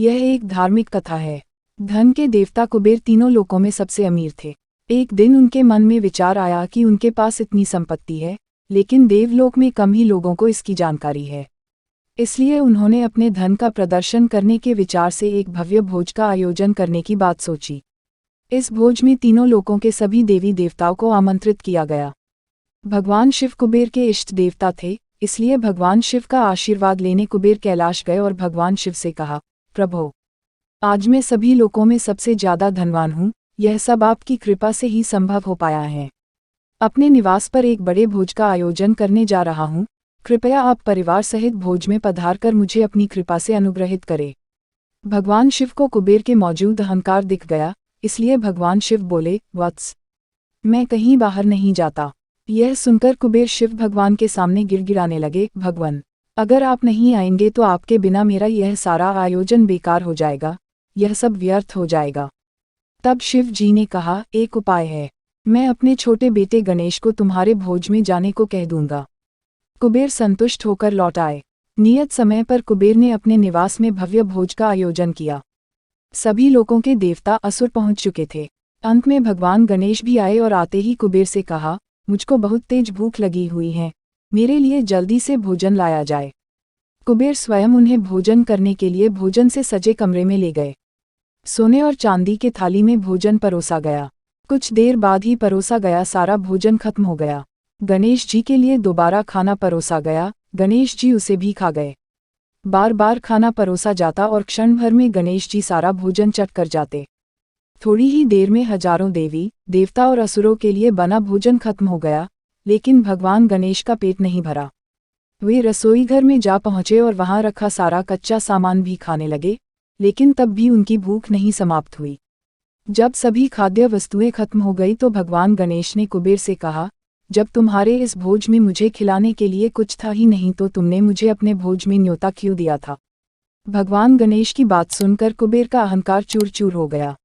यह एक धार्मिक कथा है। धन के देवता कुबेर तीनों लोकों में सबसे अमीर थे। एक दिन उनके मन में विचार आया कि उनके पास इतनी संपत्ति है, लेकिन देवलोक में कम ही लोगों को इसकी जानकारी है। इसलिए उन्होंने अपने धन का प्रदर्शन करने के विचार से एक भव्य भोज का आयोजन करने की बात सोची। इस भोज में तीनों लोकों के सभी देवी देवताओं को आमंत्रित किया गया। भगवान शिव कुबेर के इष्ट देवता थे, इसलिए भगवान शिव का आशीर्वाद लेने कुबेर कैलाश गए और भगवान शिव से कहा, प्रभो, आज मैं सभी लोकों में सबसे ज्यादा धनवान हूँ, यह सब आपकी कृपा से ही संभव हो पाया है। अपने निवास पर एक बड़े भोज का आयोजन करने जा रहा हूँ, कृपया आप परिवार सहित भोज में पधार कर मुझे अपनी कृपा से अनुग्रहित करें। भगवान शिव को कुबेर के मौजूद अहंकार दिख गया, इसलिए भगवान शिव बोले, वत्स, मैं कहीं बाहर नहीं जाता। यह सुनकर कुबेर शिव भगवान के सामने गिड़गिड़ाने लगे, भगवान, अगर आप नहीं आएंगे तो आपके बिना मेरा यह सारा आयोजन बेकार हो जाएगा, यह सब व्यर्थ हो जाएगा। तब शिव जी ने कहा, एक उपाय है, मैं अपने छोटे बेटे गणेश को तुम्हारे भोज में जाने को कह दूंगा। कुबेर संतुष्ट होकर लौट आए। नियत समय पर कुबेर ने अपने निवास में भव्य भोज का आयोजन किया। सभी लोगों के देवता असुर पहुंच चुके थे। अंत में भगवान गणेश भी आए और आते ही कुबेर से कहा, मुझको बहुत तेज भूख लगी हुई है, मेरे लिए जल्दी से भोजन लाया जाए। कुबेर स्वयं उन्हें भोजन करने के लिए भोजन से सजे कमरे में ले गए। सोने और चांदी के थाली में भोजन परोसा गया। कुछ देर बाद ही परोसा गया सारा भोजन खत्म हो गया। गणेश जी के लिए दोबारा खाना परोसा गया, गणेश जी उसे भी खा गए। बार बार खाना परोसा जाता और क्षण भर में गणेश जी सारा भोजन चट कर जाते। थोड़ी ही देर में हजारों देवी देवता और असुरों के लिए बना भोजन खत्म हो गया, लेकिन भगवान गणेश का पेट नहीं भरा। वे रसोई घर में जा पहुंचे और वहां रखा सारा कच्चा सामान भी खाने लगे, लेकिन तब भी उनकी भूख नहीं समाप्त हुई। जब सभी खाद्य वस्तुएं खत्म हो गई तो भगवान गणेश ने कुबेर से कहा, जब तुम्हारे इस भोज में मुझे खिलाने के लिए कुछ था ही नहीं तो तुमने मुझे अपने भोज में न्योता क्यों दिया था। भगवान गणेश की बात सुनकर कुबेर का अहंकार चूर चूर हो गया।